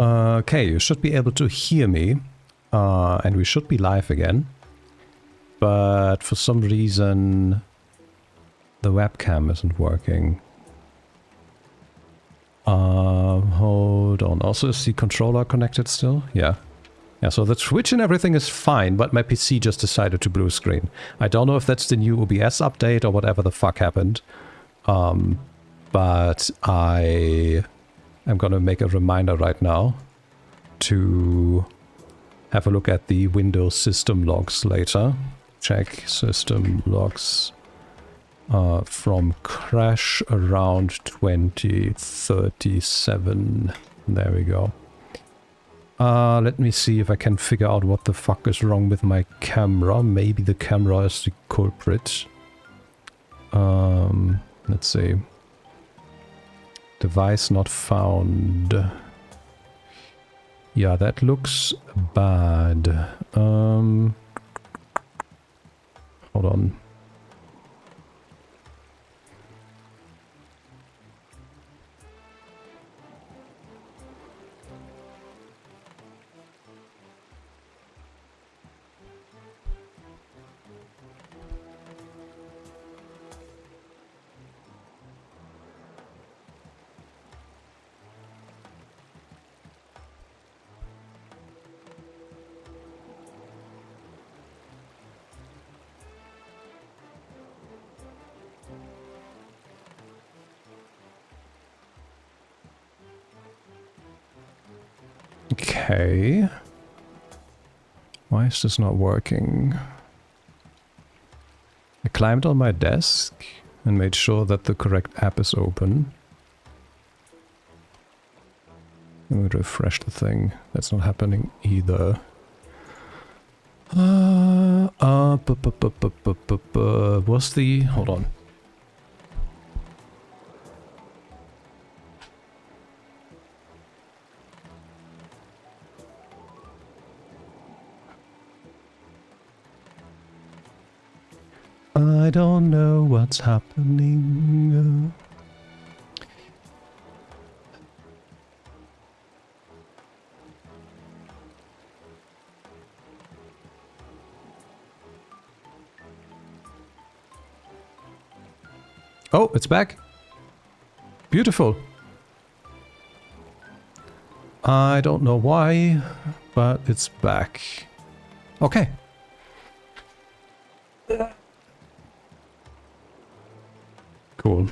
Okay, you should be able to hear me. And we should be live again. But for some reason, the webcam isn't working. Hold on. Also, is the controller connected still? Yeah. Yeah, so the Twitch and everything is fine, but my PC just decided to blue screen. I don't know if that's the new OBS update or whatever the fuck happened. But I am gonna make a reminder right now to have a look at the Windows system logs later. Check system logs from crash around 2037. There we go. Let me see if I can figure out what the fuck is wrong with my camera. Maybe the camera is the culprit. Let's see. Device not found. Yeah, that looks bad. Hold on. Okay. Why is this not working? I climbed on my desk and made sure that the correct app is open. Let me refresh the thing. That's not happening either. What's the... Hold on. I don't know what's happening. Oh, it's back. Beautiful. I don't know why, but it's back. Okay. Cool.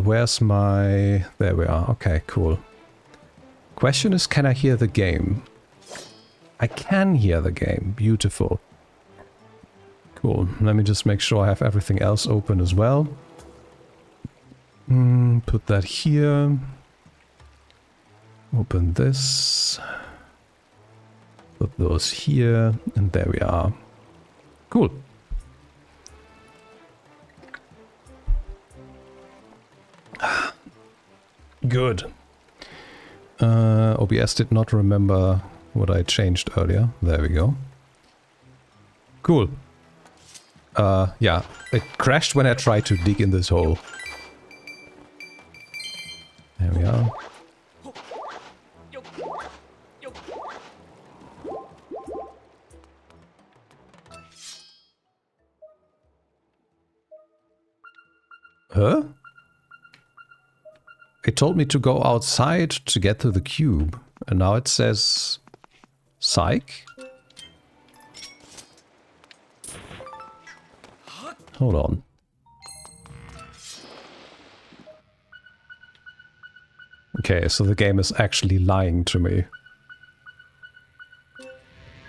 Where's my... There we are. Okay, cool. Question is, can I hear the game? I can hear the game. Beautiful. Cool. Let me just make sure I have everything else open as well. Put that here. Open this. Put those here. And there we are. Cool. Good. OBS did not remember what I changed earlier. There we go. Cool. Yeah, it crashed when I tried to dig in this hole. There we are. Huh? It told me to go outside to get to the cube, and now it says... Psych? Hold on. Okay, so the game is actually lying to me.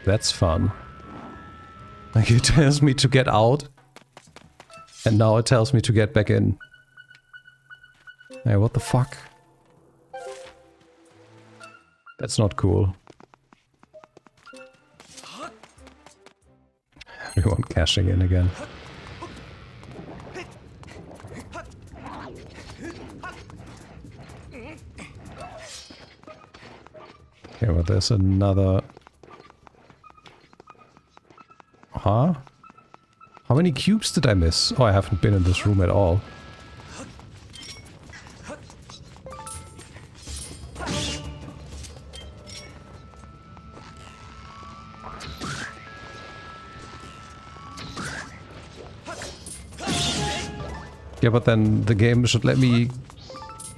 That's fun. Like, it tells me to get out, and now it tells me to get back in. Hey, what the fuck? That's not cool. Everyone cashing in again. Okay, well, there's another... Huh? How many cubes did I miss? Oh, I haven't been in this room at all. Yeah, but then the game should let me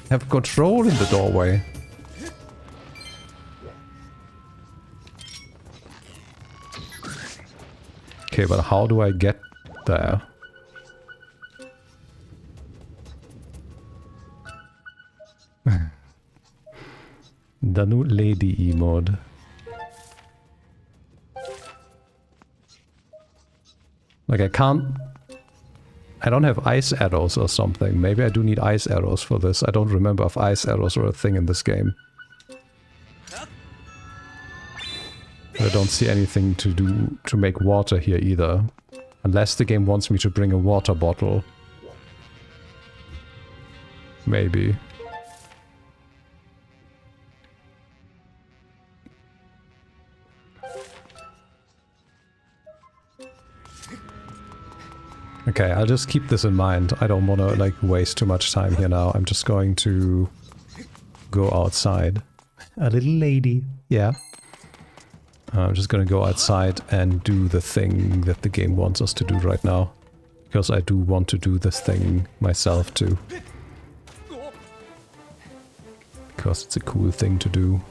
have control in the doorway. Okay, but how do I get there? The new lady emote. Like I don't have ice arrows or something. Maybe I do need ice arrows for this. I don't remember if ice arrows are a thing in this game. But I don't see anything to do to make water here either. Unless the game wants me to bring a water bottle. Maybe. Okay, I'll just keep this in mind. I don't want to, like, waste too much time here now. I'm just going to go outside. A little lady. Yeah. I'm just gonna go outside and do the thing that the game wants us to do right now. Because I do want to do this thing myself too. Because it's a cool thing to do.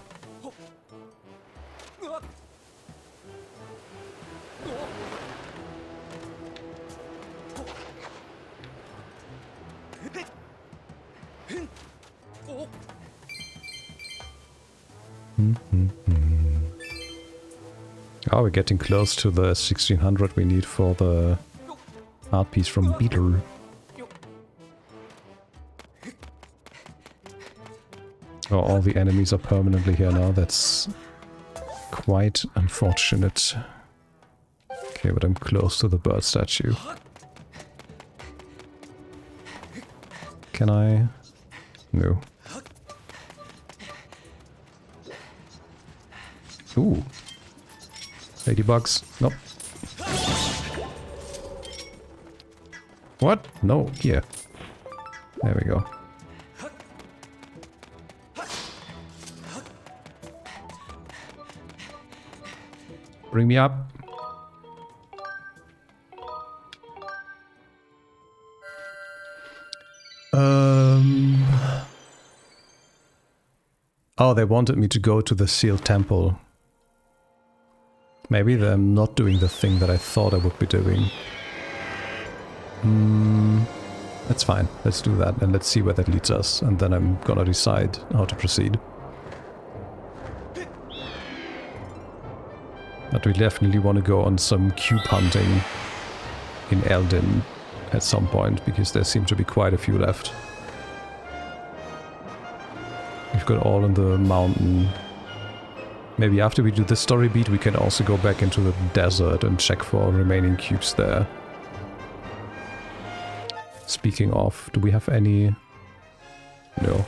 Oh, we're getting close to the 1600 we need for the art piece from Beetle. Oh, all the enemies are permanently here now. That's quite unfortunate. Okay, but I'm close to the bird statue. Can I? No. Ooh. Ladybugs. Nope. What? No, here. There we go. Bring me up. Oh, they wanted me to go to the sealed temple. Maybe they're not doing the thing that I thought I would be doing. That's fine. Let's do that and let's see where that leads us. And then I'm gonna decide how to proceed. But we definitely want to go on some cube hunting in Eldin at some point, because there seem to be quite a few left. We've got all in the mountain. Maybe after we do this story beat, we can also go back into the desert and check for remaining cubes there. Speaking of, do we have any... No.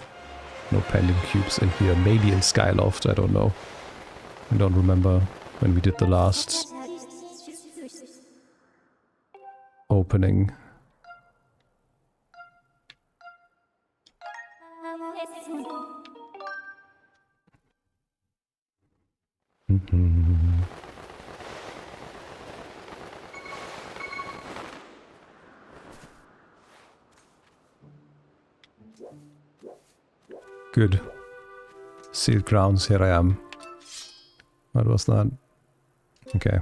No pending cubes in here. Maybe in Skyloft, I don't know. I don't remember when we did the last opening. Good. Sealed grounds, here I am. What was that? Okay.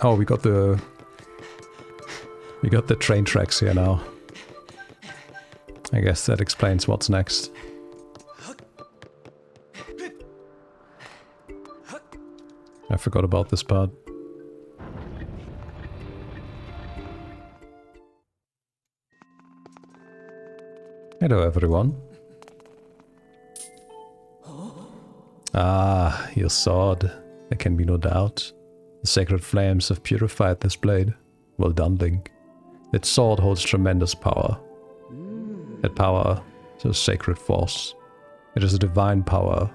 Oh, we got the train tracks here now. I guess that explains what's next. I forgot about this part. Hello everyone. Ah, your sword. There can be no doubt. The sacred flames have purified this blade. Well done, Link. That sword holds tremendous power. That power is a sacred force. It is a divine power,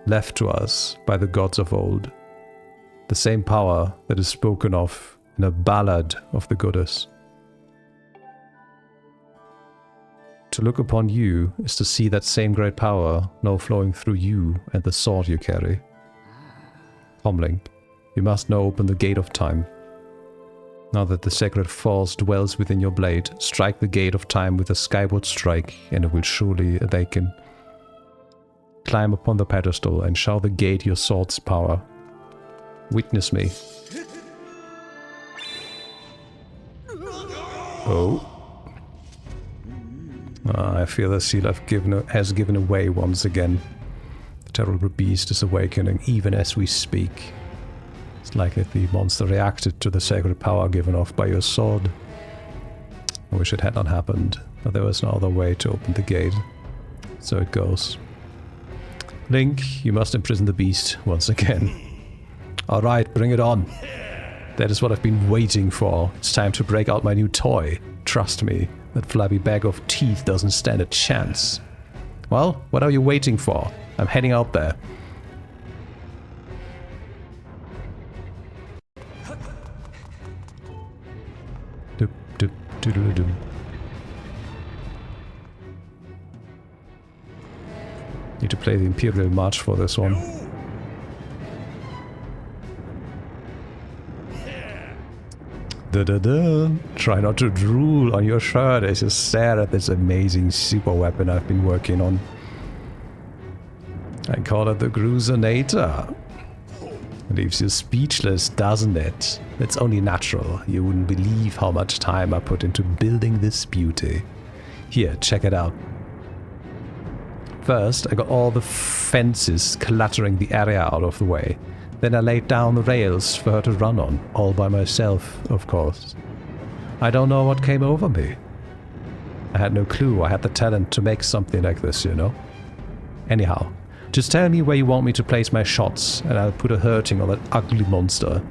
left to us by the gods of old. The same power that is spoken of in a ballad of the goddess. To look upon you is to see that same great power now flowing through you and the sword you carry. Comlink, you must now open the gate of time. Now that the sacred force dwells within your blade, strike the gate of time with a skyward strike, and it will surely awaken. Climb upon the pedestal and show the gate your sword's power. Witness me. Oh. I feel the seal has given away once again. The terrible beast is awakening even as we speak. It's likely that the monster reacted to the sacred power given off by your sword. I wish it had not happened, but there was no other way to open the gate. So it goes. Link, you must imprison the beast once again. Alright, bring it on. That is what I've been waiting for. It's time to break out my new toy. Trust me, that flabby bag of teeth doesn't stand a chance. Well, what are you waiting for? I'm heading out there. Doop, doop, doodle-doo. Need to play the Imperial March for this one. Da-da-da. Try not to drool on your shirt as you stare at this amazing super weapon I've been working on. I call it the Cruisernator. Leaves you speechless, doesn't it? It's only natural. You wouldn't believe how much time I put into building this beauty. Here, check it out. First, I got all the fences cluttering the area out of the way. Then I laid down the rails for her to run on, all by myself, of course. I don't know what came over me. I had no clue I had the talent to make something like this, you know? Anyhow, just tell me where you want me to place my shots, and I'll put a hurting on that ugly monster.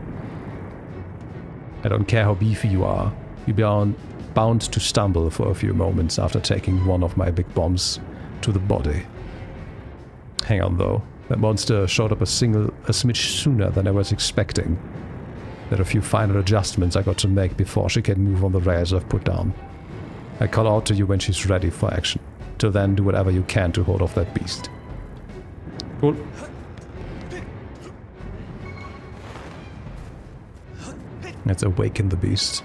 I don't care how beefy you are. You'll be bound to stumble for a few moments after taking one of my big bombs to the body. Hang on, though. That monster showed up a smidge sooner than I was expecting. There are a few final adjustments I got to make before she can move on the rails I've put down. I'll call out to you when she's ready for action. Till then, do whatever you can to hold off that beast. Cool. Let's awaken the beast.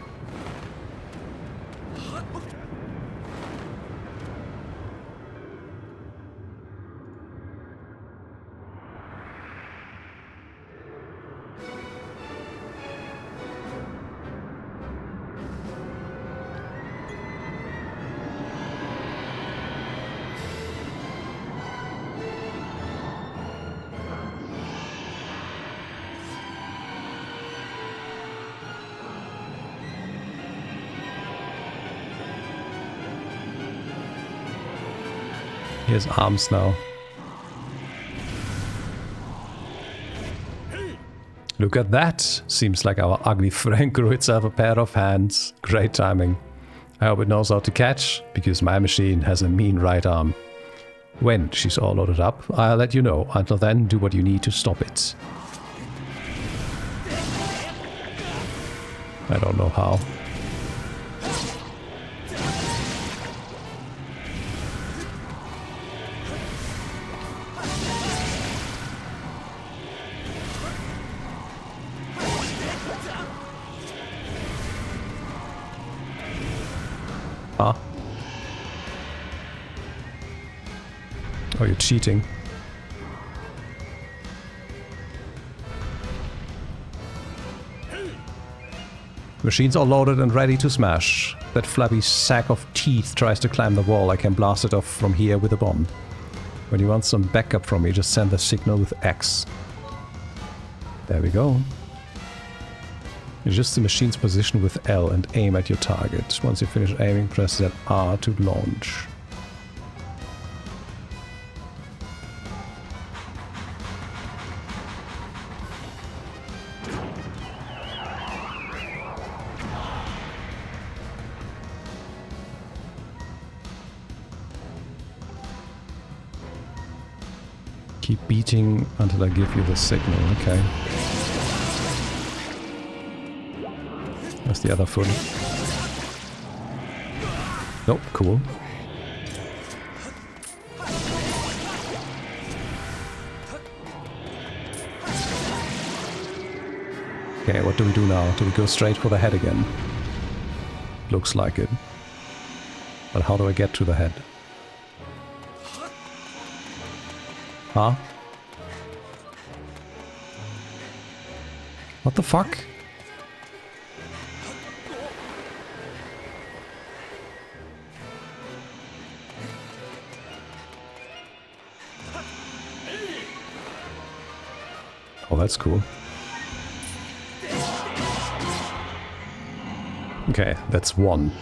He has arms now. Look at that! Seems like our ugly friend grew itself a pair of hands. Great timing. I hope it knows how to catch, because my machine has a mean right arm. When she's all loaded up, I'll let you know. Until then, do what you need to stop it. I don't know how. Huh? Oh, you're cheating. Machines are loaded and ready to smash. That flabby sack of teeth tries to climb the wall. I can blast it off from here with a bomb. When you want some backup from me, just send the signal with X. There we go. Adjust the machine's position with L and aim at your target. Once you finish aiming, press ZR to launch. Keep beating until I give you the signal, okay. Where's the other foot? Nope, cool. Okay, what do we do now? Do we go straight for the head again? Looks like it. But how do I get to the head? Huh? What the fuck? Oh, that's cool. Okay, that's one.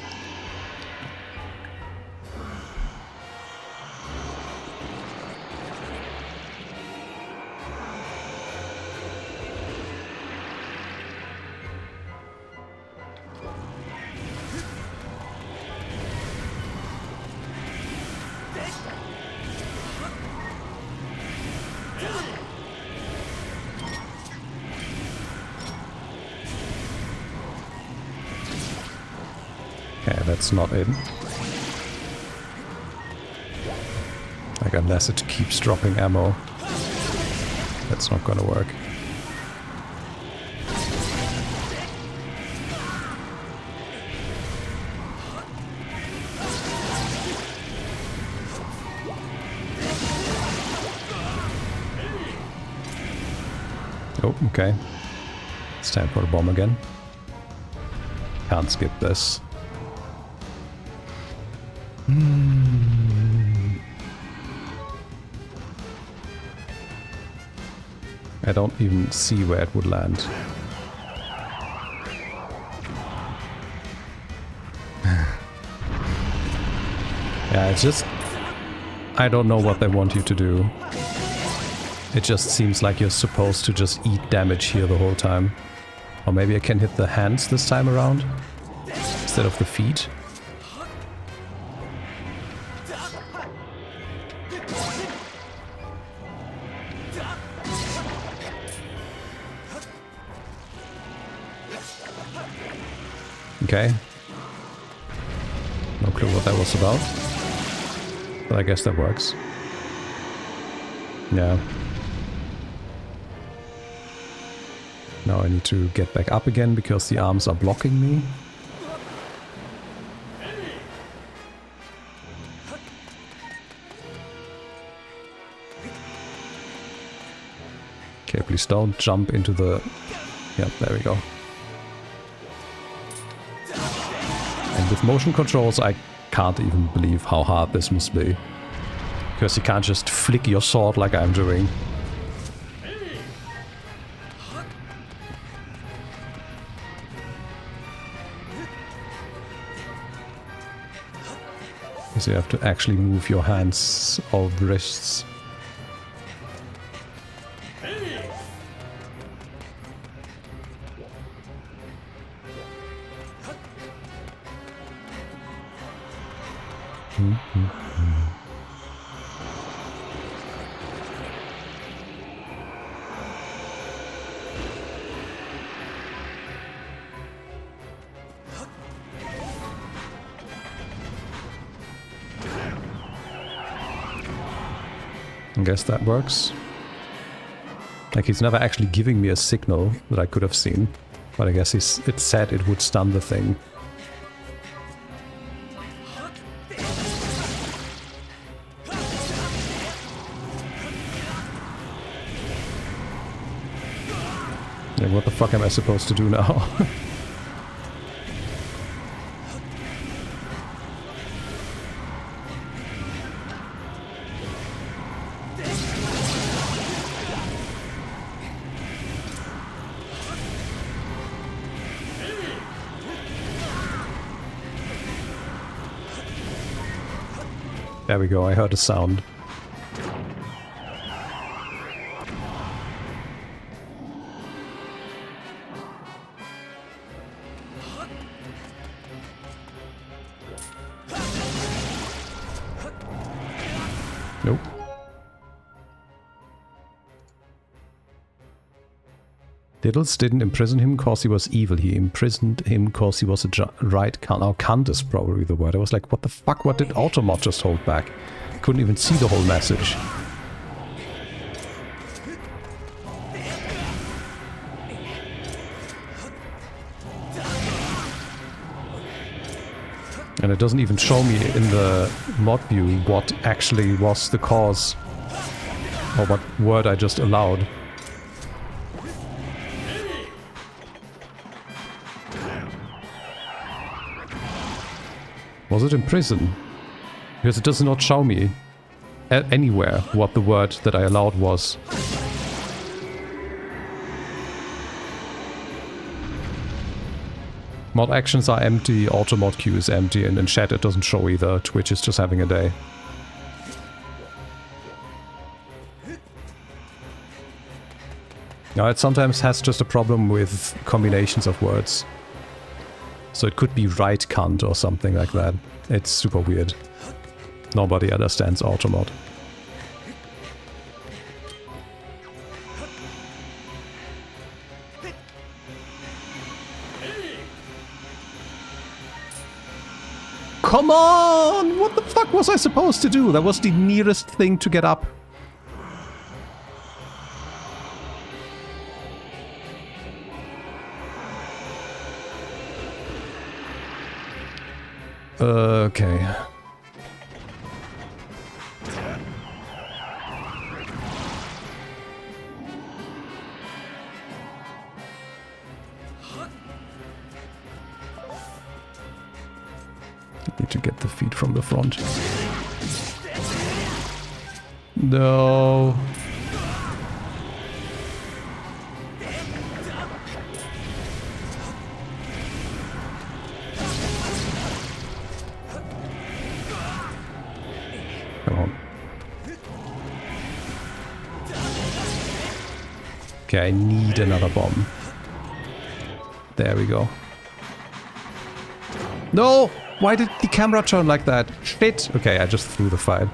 Okay, that's not it. Like, unless it keeps dropping ammo. That's not gonna work. Oh, okay. It's time for the bomb again. Can't skip this. I don't even see where it would land. Yeah, it's just... I don't know what they want you to do. It just seems like you're supposed to just eat damage here the whole time. Or maybe I can hit the hands this time around instead of the feet. Okay. No clue what that was about. But I guess that works. Yeah. Now I need to get back up again because the arms are blocking me. Okay, please don't jump into the... Yep, there we go. And with motion controls, I can't even believe how hard this must be. Because you can't just flick your sword like I'm doing. Because you have to actually move your hands or wrists. I guess that works. Like, he's never actually giving me a signal that I could have seen. But I guess it said it would stun the thing. Like, what the fuck am I supposed to do now? There we go, I heard a sound. Nope. Diddles didn't imprison him cause he was evil. He imprisoned him cause he was a right cunt. Now, cunt is probably the word. I was like, what the fuck? What did Automod just hold back? Couldn't even see the whole message. And it doesn't even show me in the mod view what actually was the cause. Or what word I just allowed. Was it in prison? Because it does not show me anywhere what the word that I allowed was. Mod actions are empty, auto mod queue is empty, and in chat it doesn't show either. Twitch is just having a day. Now it sometimes has just a problem with combinations of words. So it could be right cunt or something like that. It's super weird. Nobody understands automod. Come on! What the fuck was I supposed to do? That was the nearest thing to get up. Okay. Need to get the feet from the front. No. Come on. Okay, I need another bomb. There we go. No! Why did the camera turn like that? Shit! Okay, I just threw the fight.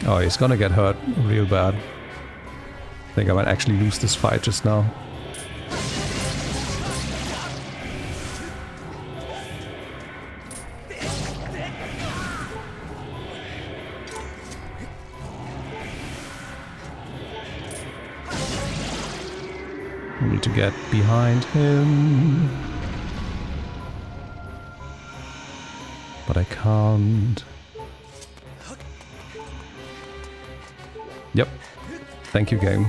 Oh, he's gonna get hurt real bad. I think I might actually lose this fight just now. I need to get behind him. But I can't. Yep. Thank you, game.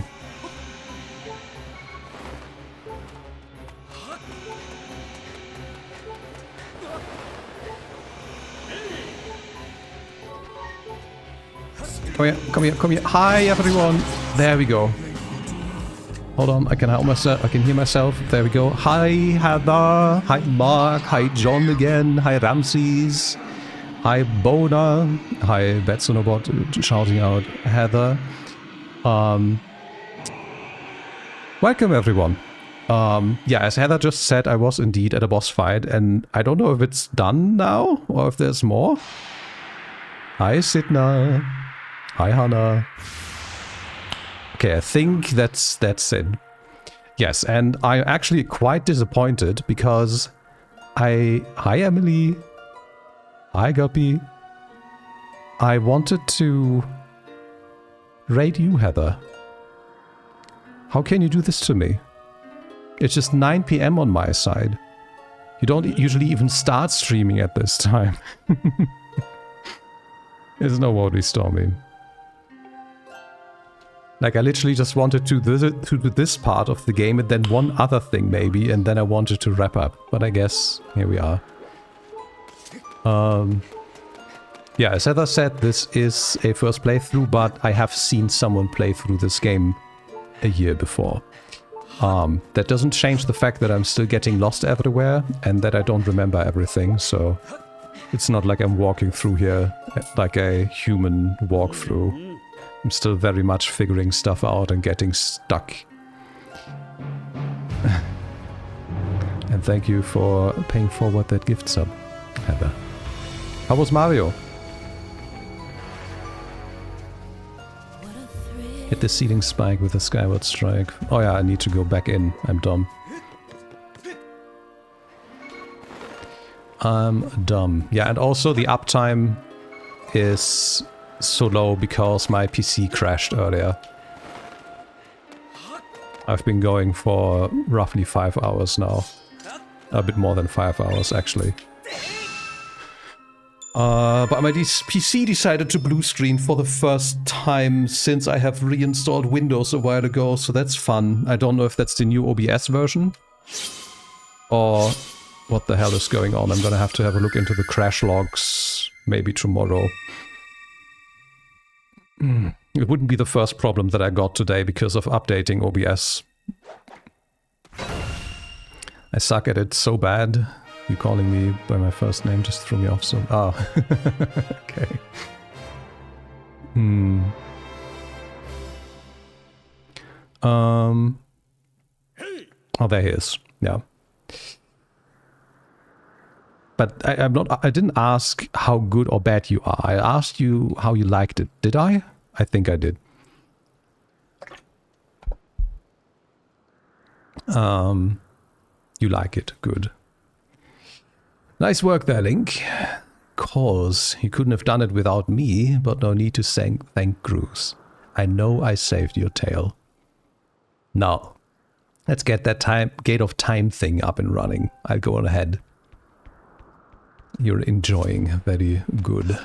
Come here, come here, come here. Hi, everyone. There we go. Hold on, I can help myself. I can hear myself. There we go. Hi, Heather. Hi, Mark. Hi, John again. Hi, Ramses. Hi, Bona. Hi, Betsonobot shouting out Heather. Welcome, everyone. Yeah, as Heather just said, I was indeed at a boss fight, and I don't know if it's done now or if there's more. Hi, Sidna. Hi, Hannah. Okay, I think that's it. Yes, and I'm actually quite disappointed because Hi, Emily. Hi, Guppy. I wanted to raid you, Heather. How can you do this to me? It's just 9 PM on my side. You don't usually even start streaming at this time. There's no Wody Stormy. Like, I literally just wanted to do this part of the game and then one other thing maybe, and then I wanted to wrap up. But I guess, here we are. Yeah, as Heather said, this is a first playthrough, but I have seen someone play through this game a year before. That doesn't change the fact that I'm still getting lost everywhere, and that I don't remember everything, so... It's not like I'm walking through here like a human walkthrough. I'm still very much figuring stuff out and getting stuck. And thank you for paying forward that gift sub, Heather. How was Mario? Hit the ceiling spike with a Skyward strike. Oh yeah, I need to go back in. I'm dumb. I'm dumb. Yeah, and also the uptime is so low because my PC crashed earlier. I've been going for roughly 5 hours now. A bit more than 5 hours, actually. But my PC decided to blue screen for the first time since I have reinstalled Windows a while ago, so that's fun. I don't know if that's the new OBS version or what the hell is going on. I'm gonna have to have a look into the crash logs maybe tomorrow. It wouldn't be the first problem that I got today because of updating OBS. I suck at it so bad. You calling me by my first name just threw me off so... Ah. Okay. Oh, there he is. Yeah. But I didn't ask how good or bad you are. I asked you how you liked it. Did I? I think I did. You like it. Good. Nice work there, Link. Cause you couldn't have done it without me, but no need to thank Groose. I know I saved your tail. Now, let's get that gate of time thing up and running. I'll go on ahead. You're enjoying. Very good.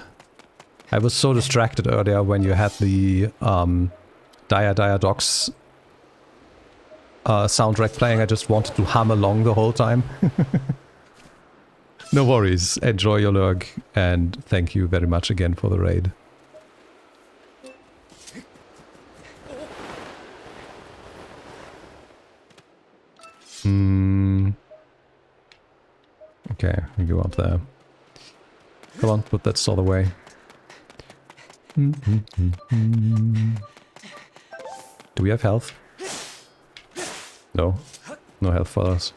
I was so distracted earlier when you had the Dire Dogs soundtrack playing. I just wanted to hum along the whole time. No worries. Enjoy your lurk, and thank you very much again for the raid. Okay, we go up there. Come on, put that sword away. Do we have health? No. No health for us.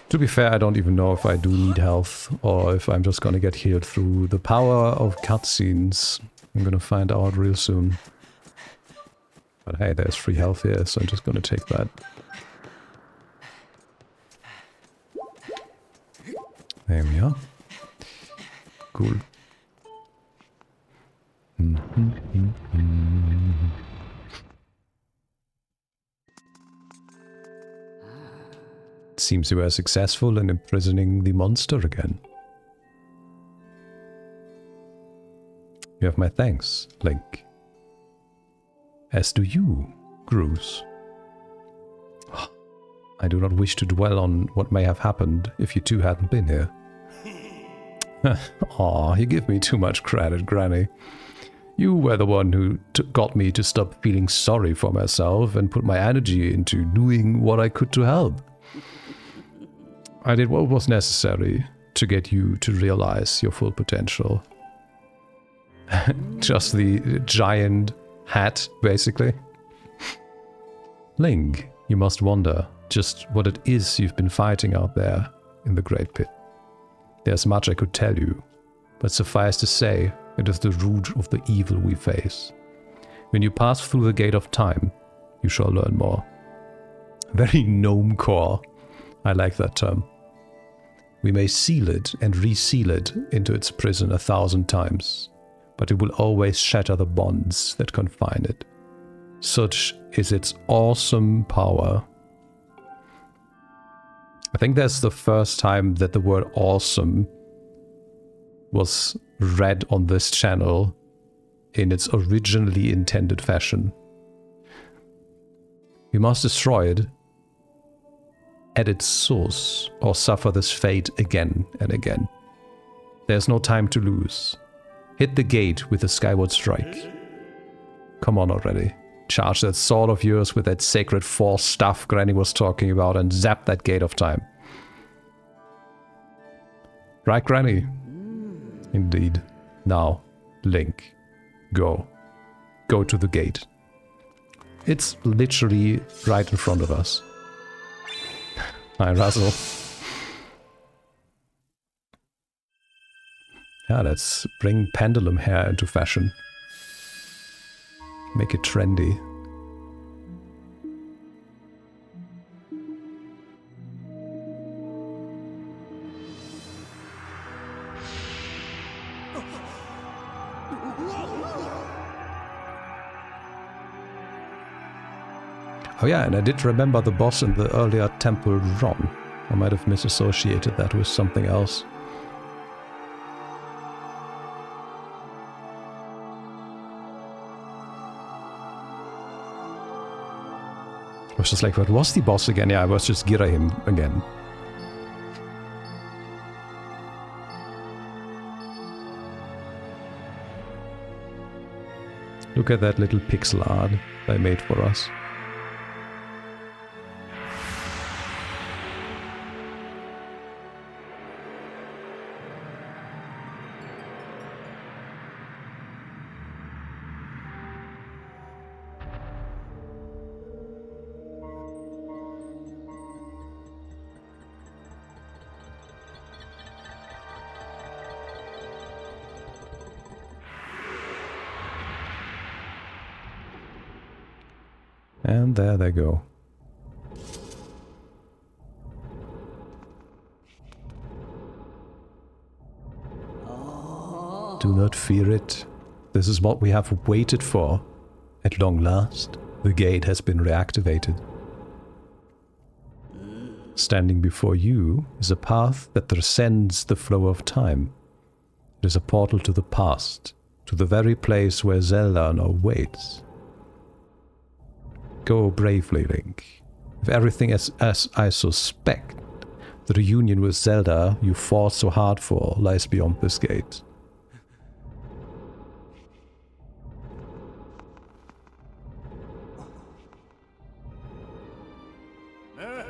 To be fair, I don't even know if I do need health or if I'm just gonna get healed through the power of cutscenes. I'm gonna find out real soon. But hey, there's free health here, so I'm just gonna take that. There we are. Cool. Seems you were successful in imprisoning the monster again. You have my thanks, Link. As do you, Groose. I do not wish to dwell on what may have happened if you two hadn't been here. Aw, you give me too much credit, Granny. You were the one who got me to stop feeling sorry for myself and put my energy into doing what I could to help. I did what was necessary to get you to realize your full potential. Just the giant hat, basically. Link, you must wonder just what it is you've been fighting out there in the Great Pit. There's much I could tell you, but suffice to say, it is the root of the evil we face. When you pass through the Gate of Time, you shall learn more. Very gnome core. I like that term. We may seal it and reseal it into its prison 1,000 times, but it will always shatter the bonds that confine it. Such is its awesome power. I think that's the first time that the word awesome was read on this channel in its originally intended fashion. We must destroy it at its source, or suffer this fate again and again. There's no time to lose. Hit the gate with a Skyward strike. Come on already. Charge that sword of yours with that sacred force stuff Granny was talking about and zap that Gate of Time. Right, Granny? Indeed. Now, Link, go. Go to the gate. It's literally right in front of us. Hi, Russell. Yeah, let's bring pendulum hair into fashion. Make it trendy. Oh yeah, and I did remember the boss in the earlier temple wrong. I might have misassociated that with something else. I was just like, what was the boss again? Yeah, I was just Girahim again. Look at that little pixel art they made for us. And there they go. Do not fear it. This is what we have waited for. At long last, the gate has been reactivated. Standing before you is a path that transcends the flow of time. It is a portal to the past, to the very place where Zelda now waits. Go bravely, Link. If everything is as I suspect, the reunion with Zelda you fought so hard for lies beyond this gate.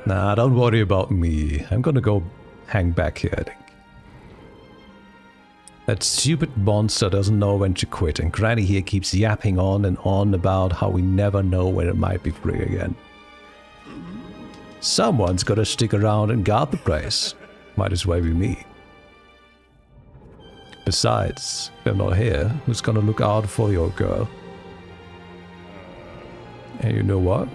Nah, don't worry about me. I'm gonna go hang back here, Link. That stupid monster doesn't know when to quit, and Granny here keeps yapping on and on about how we never know when it might be free again. Someone's gotta stick around and guard the place. Might as well be me. Besides, if I'm not here, who's gonna look out for your girl? And you know what?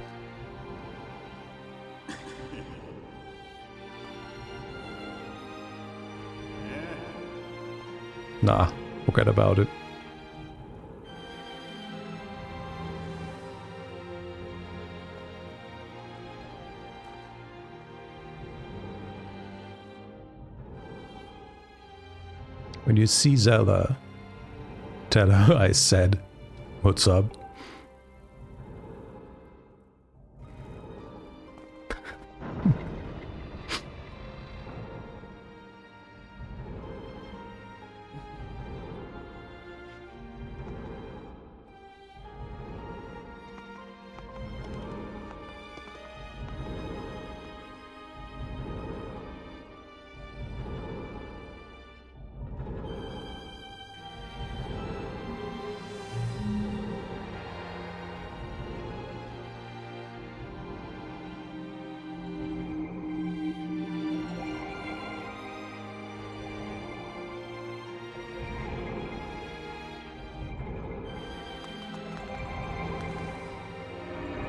Nah, forget about it. When you see Zelda, tell her I said, "What's up?"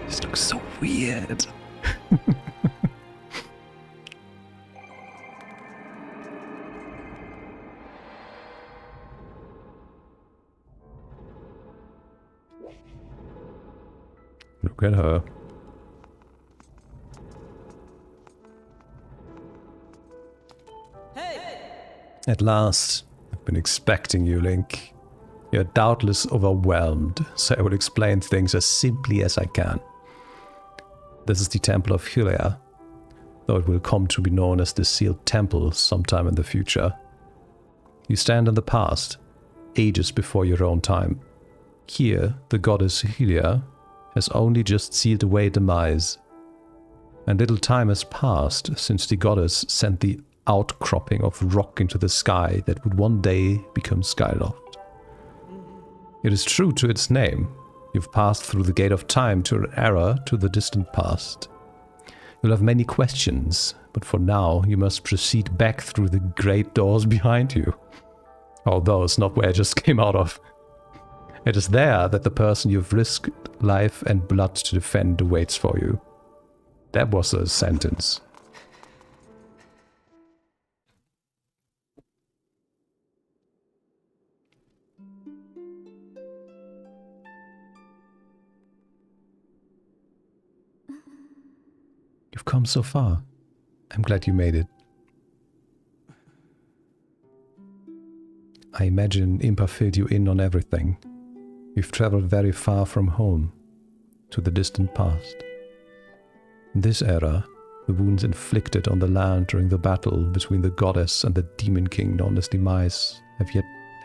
This looks so weird. Look at her. Hey! At last, I've been expecting you, Link. You're doubtless overwhelmed, so I will explain things as simply as I can. This is the Temple of Hylia, though it will come to be known as the Sealed Temple sometime in the future. You stand in the past, ages before your own time. Here, the goddess Hylia has only just sealed away demise. And little time has passed since the goddess sent the outcropping of rock into the sky that would one day become Skyloft. It is true to its name. You've passed through the gate of time to an era to the distant past. You'll have many questions, but for now you must proceed back through the great doors behind you. Although it's not where I just came out of. It is there that the person you've risked life and blood to defend awaits for you. That was a sentence. You've come so far. I'm glad you made it. I imagine Impa filled you in on everything. You've traveled very far from home, to the distant past. In this era, the wounds inflicted on the land during the battle between the goddess and the demon king known as Demise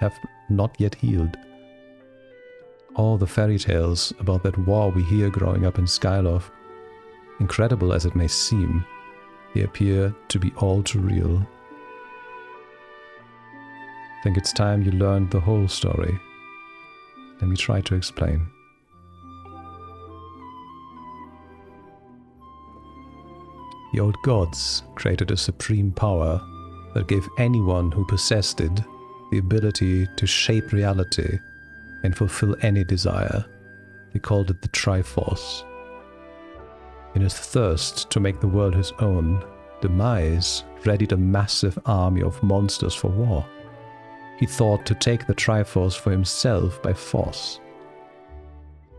have not yet healed. All the fairy tales about that war we hear growing up in Skyloft, incredible as it may seem, they appear to be all too real. I think it's time you learned the whole story. Let me try to explain. The old gods created a supreme power that gave anyone who possessed it the ability to shape reality and fulfill any desire. They called it the Triforce. In his thirst to make the world his own, Demise readied a massive army of monsters for war. He thought to take the Triforce for himself by force.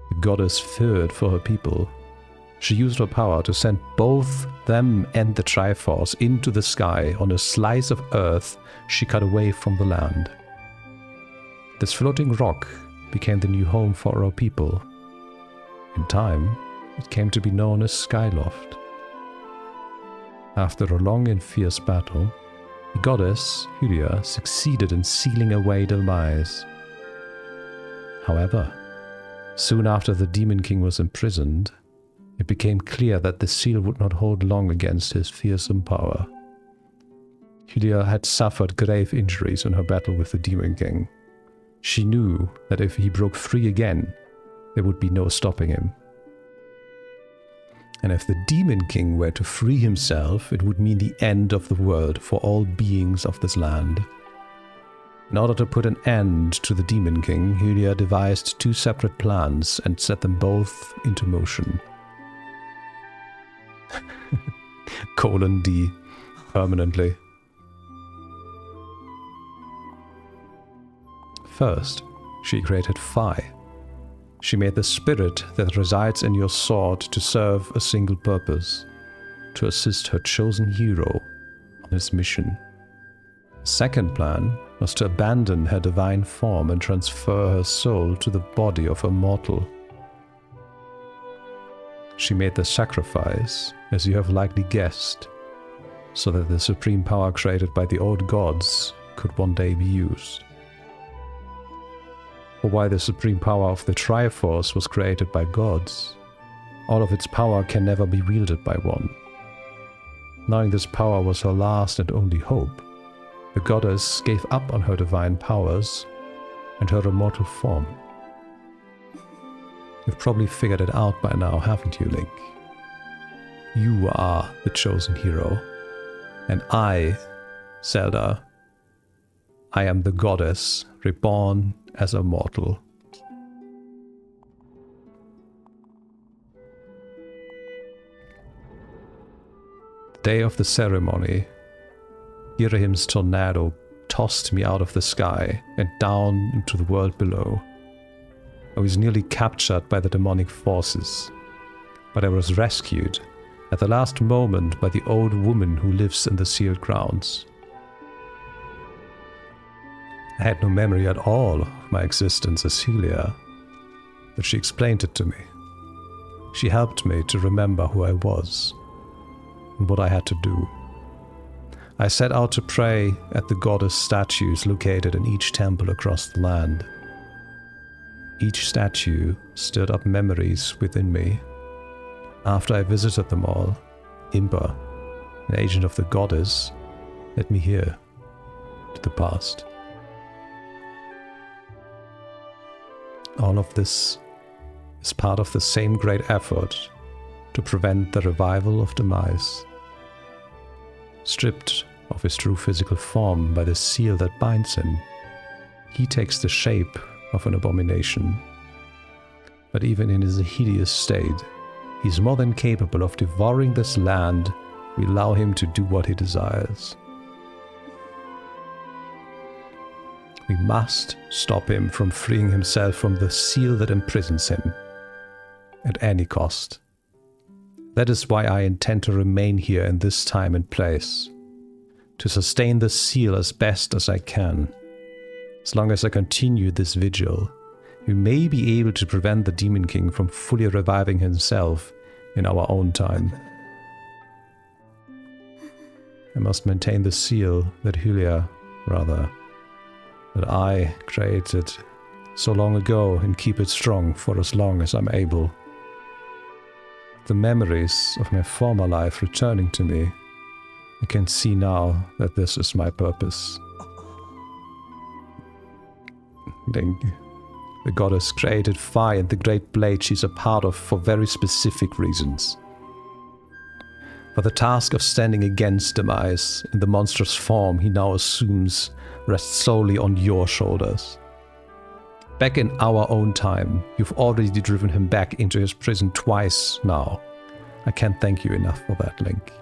The goddess feared for her people. She used her power to send both them and the Triforce into the sky on a slice of earth she cut away from the land. This floating rock became the new home for our people. In time, it came to be known as Skyloft. After a long and fierce battle, the goddess, Hylia, succeeded in sealing away Demise. However, soon after the Demon King was imprisoned, it became clear that the seal would not hold long against his fearsome power. Hylia had suffered grave injuries in her battle with the Demon King. She knew that if he broke free again, there would be no stopping him. And if the Demon King were to free himself, it would mean the end of the world for all beings of this land. In order to put an end to the Demon King, Hylia devised two separate plans and set them both into motion. :D, permanently. First, she created Phi. She made the spirit that resides in your sword to serve a single purpose, to assist her chosen hero on his mission. The second plan was to abandon her divine form and transfer her soul to the body of a mortal. She made the sacrifice, as you have likely guessed, so that the supreme power created by the old gods could one day be used. Or why the supreme power of the Triforce was created by gods. All of its power can never be wielded by one. Knowing this power was her last and only hope, the goddess gave up on her divine powers and her immortal form. You've probably figured it out by now, haven't you, Link? You are the chosen hero, and I, Zelda, I am the goddess reborn as a mortal. The day of the ceremony, Irihim's tornado tossed me out of the sky and down into the world below. I was nearly captured by the demonic forces, but I was rescued at the last moment by the old woman who lives in the sealed grounds. I had no memory at all of my existence as Hylia, but she explained it to me. She helped me to remember who I was and what I had to do. I set out to pray at the goddess statues located in each temple across the land. Each statue stirred up memories within me. After I visited them all, Impa, an agent of the goddess, led me here, to the past. All of this is part of the same great effort to prevent the revival of Demise. Stripped of his true physical form by the seal that binds him, he takes the shape of an abomination. But even in his hideous state, he's more than capable of devouring this land. We allow him to do what he desires. We must stop him from freeing himself from the seal that imprisons him, at any cost. That is why I intend to remain here in this time and place, to sustain the seal as best as I can. As long as I continue this vigil, we may be able to prevent the Demon King from fully reviving himself in our own time. I must maintain the seal that that I created so long ago and keep it strong for as long as I'm able. The memories of my former life returning to me, I can see now that this is my purpose. Link. The goddess created fire and the great blade she's a part of for very specific reasons. For the task of standing against Demise in the monstrous form he now assumes rests solely on your shoulders. Back in our own time, you've already driven him back into his prison twice now. I can't thank you enough for that, Link.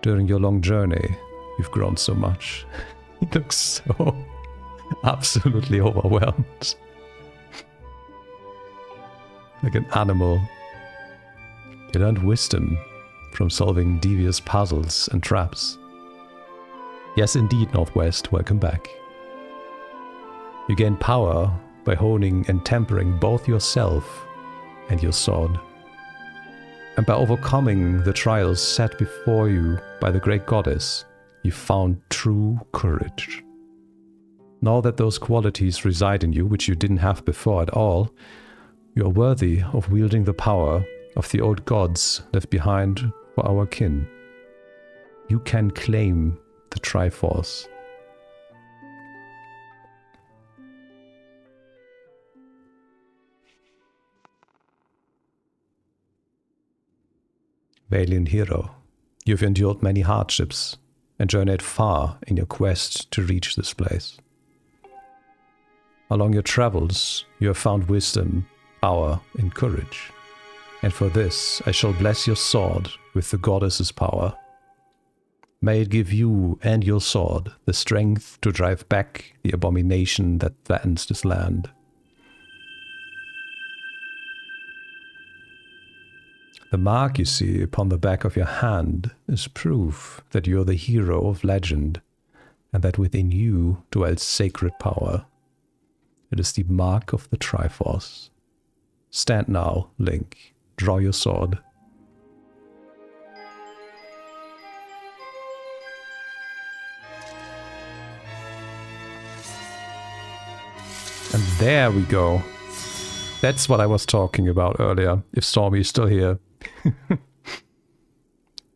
During your long journey, you've grown so much. He looks so absolutely overwhelmed. Like an animal. You learned wisdom from solving devious puzzles and traps. Yes, indeed, Northwest, welcome back. You gain power by honing and tempering both yourself and your sword, and by overcoming the trials set before you by the great goddess, you found true courage. Now that those qualities reside in you, which you didn't have before at all, you are worthy of wielding the power of the old gods left behind for our kin. You can claim the Triforce. Valiant hero, you've endured many hardships and journeyed far in your quest to reach this place. Along your travels, you have found wisdom, power, and courage. And for this, I shall bless your sword with the goddess's power. May it give you and your sword the strength to drive back the abomination that threatens this land. The mark you see upon the back of your hand is proof that you are the hero of legend, and that within you dwells sacred power. It is the mark of the Triforce. Stand now, Link. Draw your sword. And there we go. That's what I was talking about earlier, if Stormy is still here.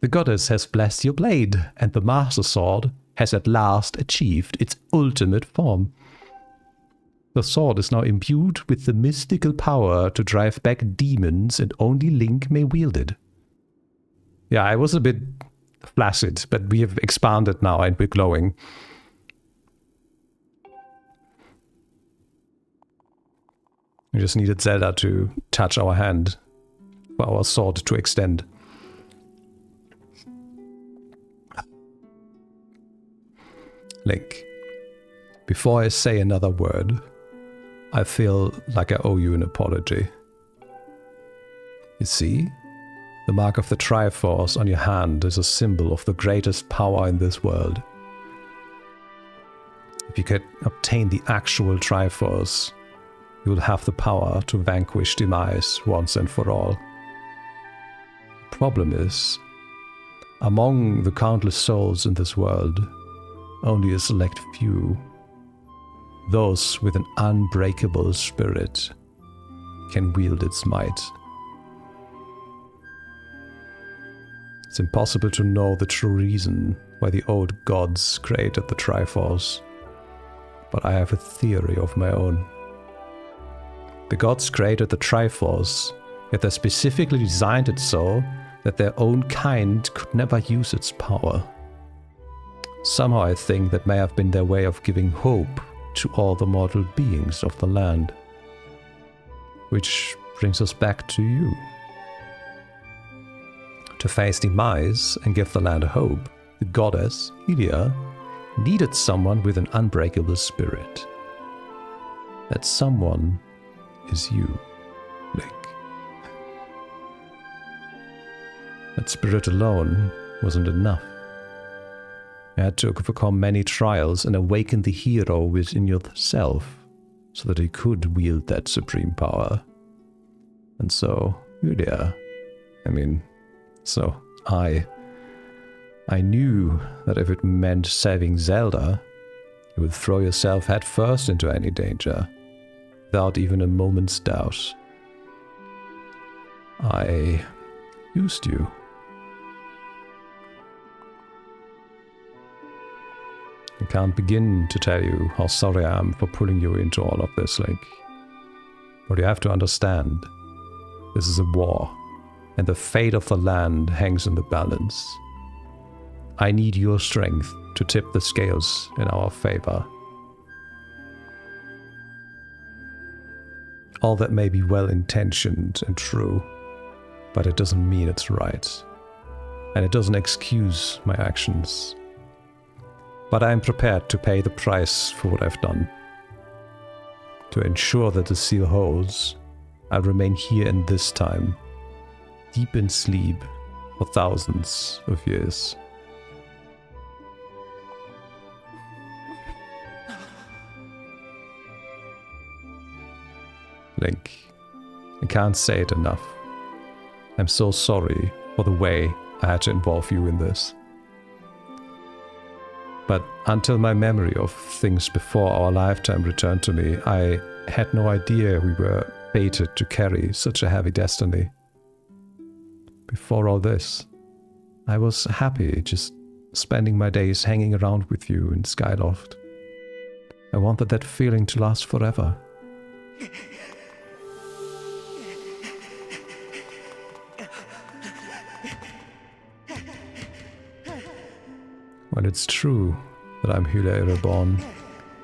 The goddess has blessed your blade, and the Master Sword has at last achieved its ultimate form. The sword is now imbued with the mystical power to drive back demons, and only Link may wield it. Yeah, I was a bit flaccid, but we have expanded now and we're glowing. We just needed Zelda to touch our hand for our sword to extend. Link, before I say another word, I feel like I owe you an apology. You see, the mark of the Triforce on your hand is a symbol of the greatest power in this world. If you could obtain the actual Triforce, you will have the power to vanquish Demise once and for all. The problem is, among the countless souls in this world, only a select few, those with an unbreakable spirit, can wield its might. It's impossible to know the true reason why the old gods created the Triforce, but I have a theory of my own. The gods created the Triforce, yet they specifically designed it so that their own kind could never use its power. Somehow I think that may have been their way of giving hope to all the mortal beings of the land. Which brings us back to you. To face Demise and give the land hope, the goddess, Hylia, needed someone with an unbreakable spirit. That someone is you, Link. That spirit alone wasn't enough. You had to overcome many trials and awaken the hero within yourself so that he could wield that supreme power. And so, Julia, I knew that if it meant saving Zelda, you would throw yourself headfirst into any danger, without even a moment's doubt. I used you. I can't begin to tell you how sorry I am for pulling you into all of this, Link. But you have to understand, this is a war, and the fate of the land hangs in the balance. I need your strength to tip the scales in our favor. All that may be well-intentioned and true, but it doesn't mean it's right. And it doesn't excuse my actions. But I am prepared to pay the price for what I've done. To ensure that the seal holds, I'll remain here in this time, deep in sleep for thousands of years. Link, I can't say it enough. I'm so sorry for the way I had to involve you in this. But until my memory of things before our lifetime returned to me, I had no idea we were fated to carry such a heavy destiny. Before all this, I was happy just spending my days hanging around with you in Skyloft. I wanted that feeling to last forever. When it's true that I'm Hylia Reborn,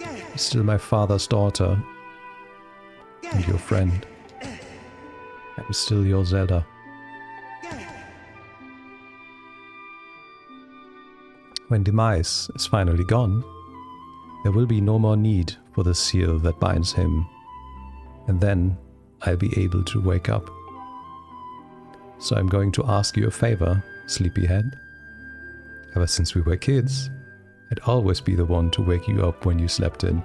I'm still my father's daughter and your friend. I'm still your Zelda. When Demise is finally gone, there will be no more need for the seal that binds him, and then I'll be able to wake up. So I'm going to ask you a favor, sleepyhead. Ever since we were kids, I'd always be the one to wake you up when you slept in.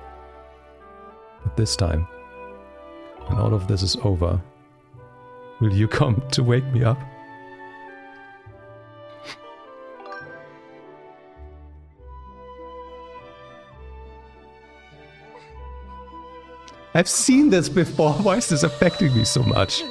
But this time, when all of this is over, will you come to wake me up? I've seen this before. Why is this affecting me so much?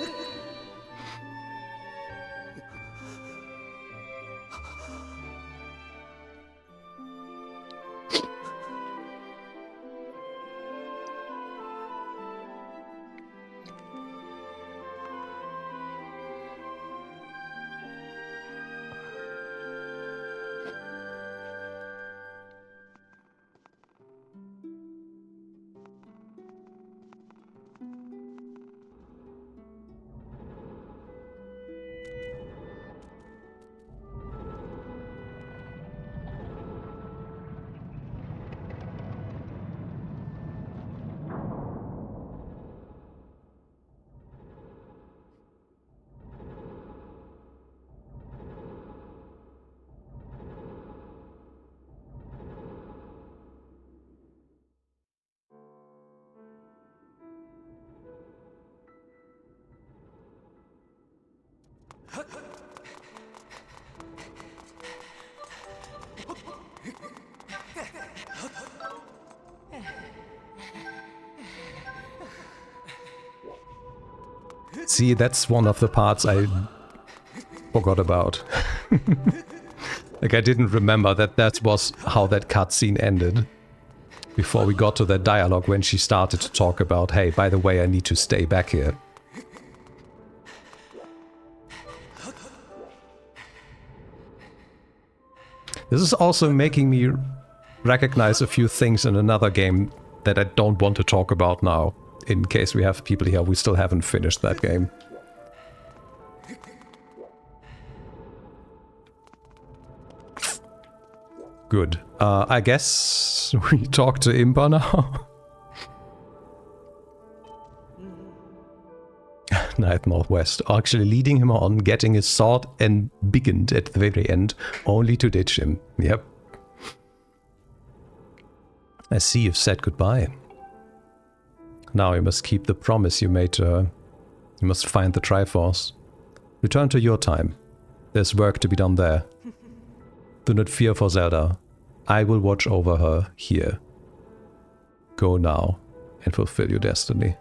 See, that's one of the parts I forgot about. Like, I didn't remember that was how that cutscene ended. Before we got to that dialogue when she started to talk about, hey, by the way, I need to stay back here. This is also making me recognize a few things in another game that I don't want to talk about now. In case we have people here, we still haven't finished that game. Good. I guess we talk to Impa now. Night Northwest, actually leading him on, getting his sword embiggened at the very end, only to ditch him. Yep. I see you've said goodbye. Now you must keep the promise you made to her. You must find the Triforce. Return to your time. There's work to be done there. Do not fear for Zelda. I will watch over her here. Go now and fulfill your destiny.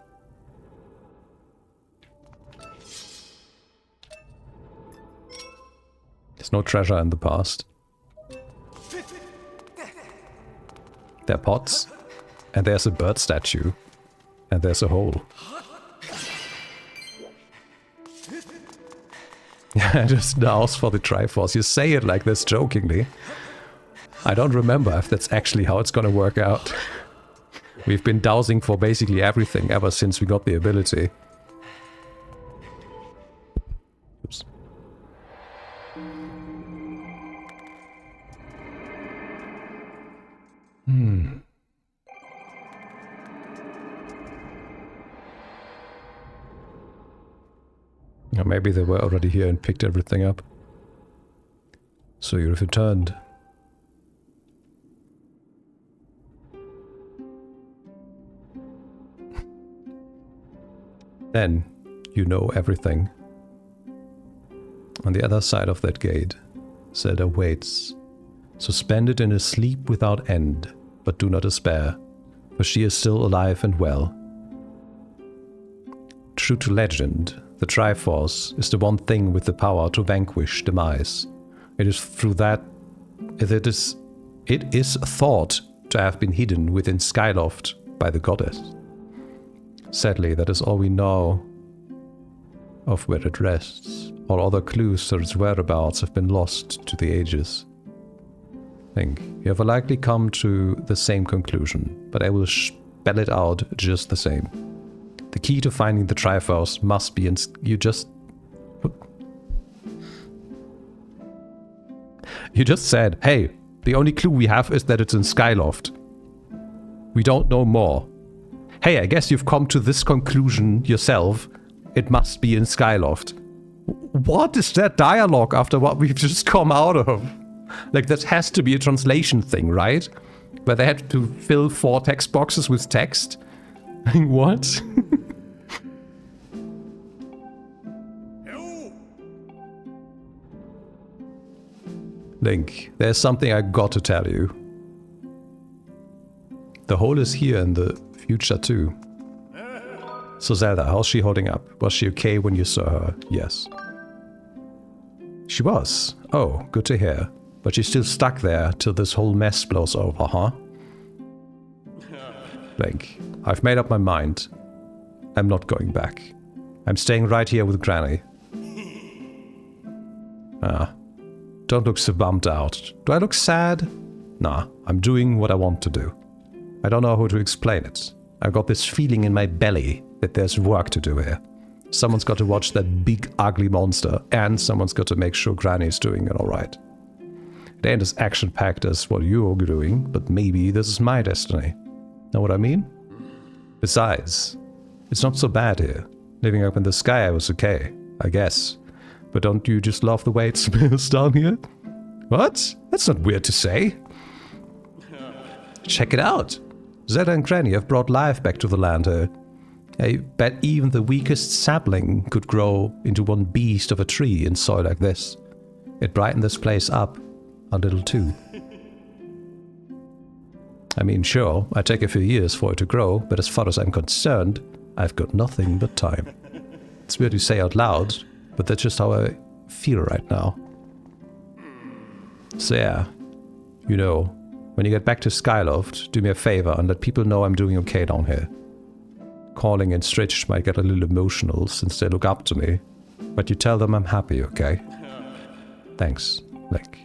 There's no treasure in the past. There are pots, and there's a bird statue, and there's a hole. Yeah, just now for the Triforce. You say it like this jokingly. I don't remember if that's actually how it's gonna work out. We've been dowsing for basically everything ever since we got the ability. Oops. Or maybe they were already here and picked everything up. So you've returned. Then you know everything. On the other side of that gate, Zelda waits, suspended in a sleep without end, but do not despair, for she is still alive and well. True to legend, the Triforce is the one thing with the power to vanquish demise. It is through that it is thought to have been hidden within Skyloft by the goddess. Sadly, that is all we know of where it rests. All other clues to its whereabouts have been lost to the ages. Think, you have likely come to the same conclusion, but I will spell it out just the same. The key to finding the Triforce must be in... You just said, hey, the only clue we have is that it's in Skyloft. We don't know more. Hey, I guess you've come to this conclusion yourself. It must be in Skyloft. What is that dialogue after what we've just come out of? Like, that has to be a translation thing, right? Where they had to fill 4 text boxes with text? What? Link, there's something I got to tell you. The hole is here in the future too. So Zelda, how's she holding up? Was she okay when you saw her? Yes. She was. Oh, good to hear. But she's still stuck there till this whole mess blows over, huh? Link, I've made up my mind. I'm not going back. I'm staying right here with Granny. Don't look so bummed out. Do I look sad? Nah, I'm doing what I want to do. I don't know how to explain it. I've got this feeling in my belly that there's work to do here. Someone's got to watch that big ugly monster, and someone's got to make sure Granny's doing it alright. It ain't as action-packed as what you're doing, but maybe this is my destiny. Know what I mean? Besides, it's not so bad here. Living up in the sky was okay, I guess. But don't you just love the way it smells down here? What? That's not weird to say. Check it out. Zelda and Granny have brought life back to the land here. I bet even the weakest sapling could grow into one beast of a tree in soil like this. It brightened this place up a little too. I mean, sure, I take a few years for it to grow, but as far as I'm concerned, I've got nothing but time. It's weird to say out loud, but that's just how I feel right now. So yeah, you know, when you get back to Skyloft, do me a favor and let people know I'm doing okay down here. Calling and Stritch might get a little emotional since they look up to me, but you tell them I'm happy, okay? Thanks, Link.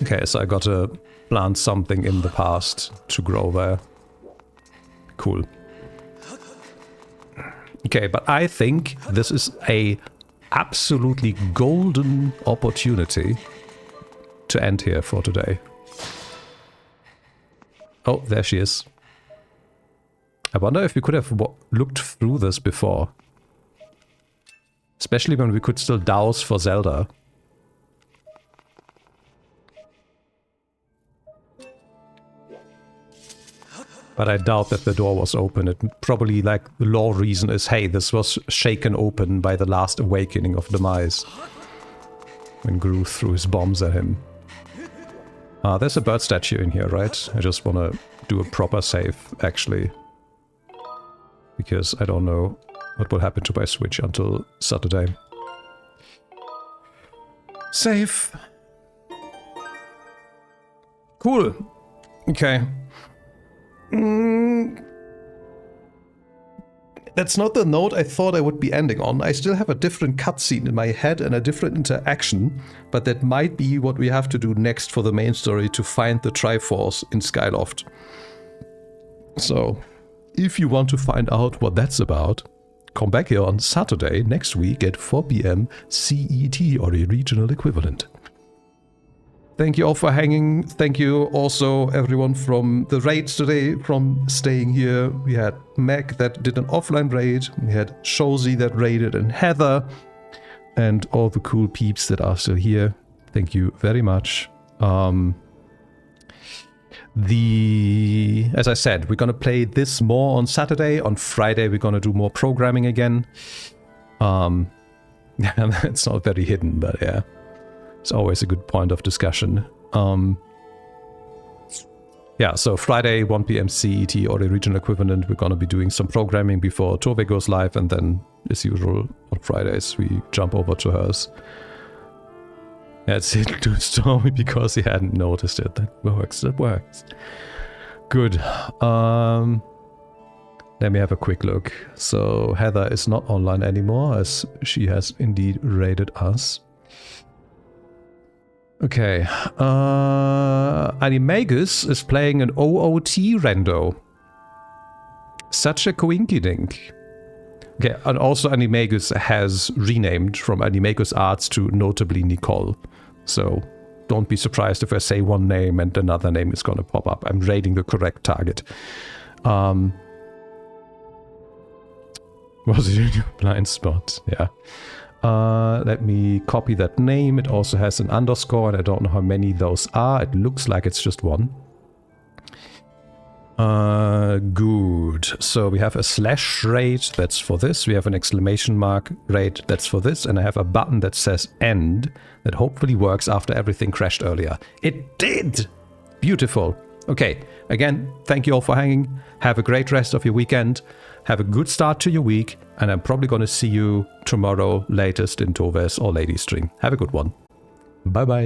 Okay, so I gotta plant something in the past to grow there. Cool. Okay, but I think this is a absolutely golden opportunity to end here for today. Oh, there she is. I wonder if we could have looked through this before. Especially when we could still douse for Zelda. But I doubt that the door was open. It probably, like, the lore reason is, hey, this was shaken open by the last awakening of Demise. When Gru threw his bombs at him. There's a bird statue in here, right? I just want to do a proper save, actually. Because I don't know what will happen to my Switch until Saturday. Save. Cool. Okay. That's not the note I thought I would be ending on. I still have a different cutscene in my head and a different interaction, but that might be what we have to do next for the main story to find the Triforce in Skyloft. So, if you want to find out what that's about, come back here on Saturday next week at 4 PM CET or the regional equivalent. Thank you all for hanging. Thank you also everyone from the raids today from staying here. We had Meg that did an offline raid. We had Shozi that raided and Heather. And all the cool peeps that are still here. Thank you very much. As I said, we're gonna play this more on Saturday. On Friday we're gonna do more programming again. It's not very hidden, but yeah. It's always a good point of discussion. Yeah, so Friday, 1 PM CET or the regional equivalent, we're gonna be doing some programming before Tove goes live, and then, as usual, on Fridays, we jump over to hers. Yeah, it's hidden to Stormy because he hadn't noticed it. That works, that works. Good. Let me have a quick look. So, Heather is not online anymore, as she has indeed raided us. Okay, Animagus is playing an OOT rendo. Such a coinkydink. Okay, and also Animagus has renamed from Animagus Arts to notably Nicole. So don't be surprised if I say one name and another name is gonna pop up. I'm raiding the correct target. Was it in your blind spot? Yeah. Let me copy that name. It also has an underscore, and I don't know how many those are. It looks like it's just one. Good. So we have a slash raid, that's for this. We have an exclamation mark raid, that's for this. And I have a button that says end, that hopefully works after everything crashed earlier. It did! Beautiful. Okay, again, thank you all for hanging. Have a great rest of your weekend. Have a good start to your week, and I'm probably going to see you tomorrow latest in Tove's or Lady stream. Have a good one. Bye bye.